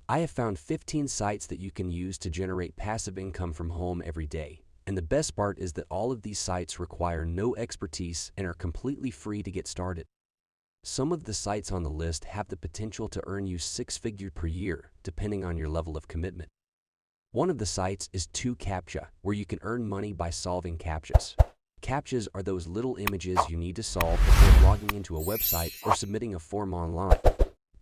I have found 15 sites that you can use to generate passive income from home every day. And the best part is that all of these sites require no expertise and are completely free to get started. Some of the sites on the list have the potential to earn you six-figures per year, depending on your level of commitment. One of the sites is 2Captcha, where you can earn money by solving CAPTCHAs. CAPTCHAs are those little images you need to solve before logging into a website or submitting a form online.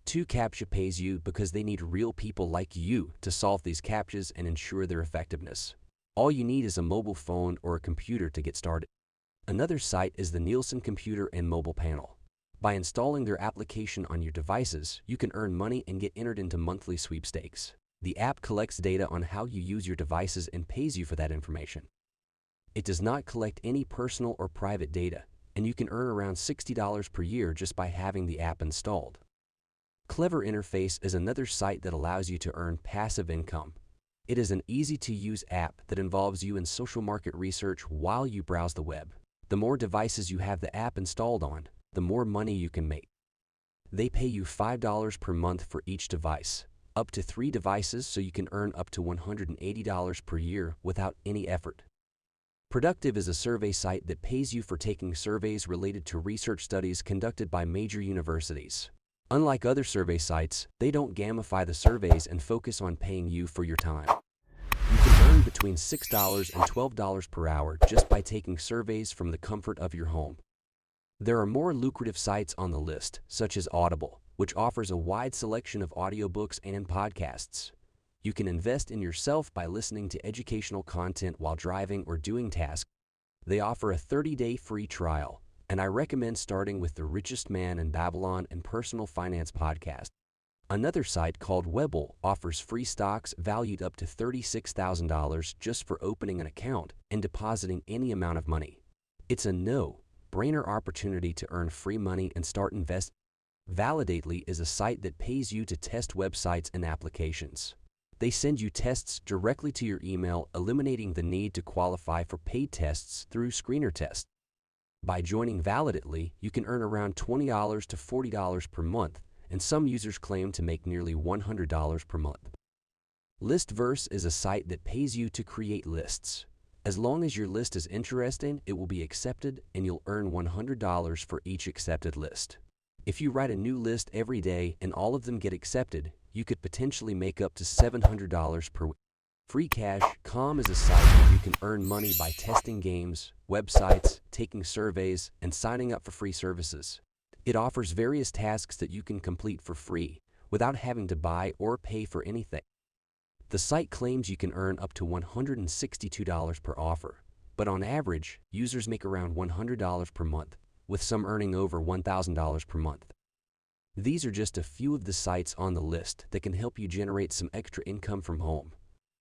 2Captcha pays you because they need real people like you to solve these CAPTCHAs and ensure their effectiveness. All you need is a mobile phone or a computer to get started. Another site is the Nielsen Computer and Mobile Panel. By installing their application on your devices, you can earn money and get entered into monthly sweepstakes. The app collects data on how you use your devices and pays you for that information. It does not collect any personal or private data, and you can earn around $60 per year just by having the app installed. Clever Interface is another site that allows you to earn passive income. It is an easy-to-use app that involves you in social market research while you browse the web. The more devices you have the app installed on, the more money you can make. They pay you $5 per month for each device, up to 3 devices, so you can earn up to $180 per year without any effort. Productive is a survey site that pays you for taking surveys related to research studies conducted by major universities. Unlike other survey sites, they don't gamify the surveys and focus on paying you for your time. You can earn between $6 and $12 per hour just by taking surveys from the comfort of your home. There are more lucrative sites on the list, such as Audible, which offers a wide selection of audiobooks and podcasts. You can invest in yourself by listening to educational content while driving or doing tasks. They offer a 30-day free trial, and I recommend starting with The Richest Man in Babylon and Personal Finance Podcast. Another site called Webull offers free stocks valued up to $36,000 just for opening an account and depositing any amount of money. It's a no-brainer opportunity to earn free money and start investing. Validately is a site that pays you to test websites and applications. They send you tests directly to your email, eliminating the need to qualify for paid tests through screener tests. By joining Validately, you can earn around $20 to $40 per month, and some users claim to make nearly $100 per month. Listverse is a site that pays you to create lists. As long as your list is interesting, it will be accepted, and you'll earn $100 for each accepted list. If you write a new list every day and all of them get accepted, you could potentially make up to $700 per week. Freecash.com is a site where you can earn money by testing games, websites, taking surveys, and signing up for free services. It offers various tasks that you can complete for free without having to buy or pay for anything. The site claims you can earn up to $162 per offer, but on average, users make around $100 per month, with some earning over $1,000 per month. These are just a few of the sites on the list that can help you generate some extra income from home.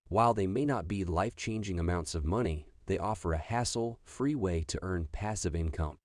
While they may not be life-changing amounts of money, they offer a hassle-free way to earn passive income.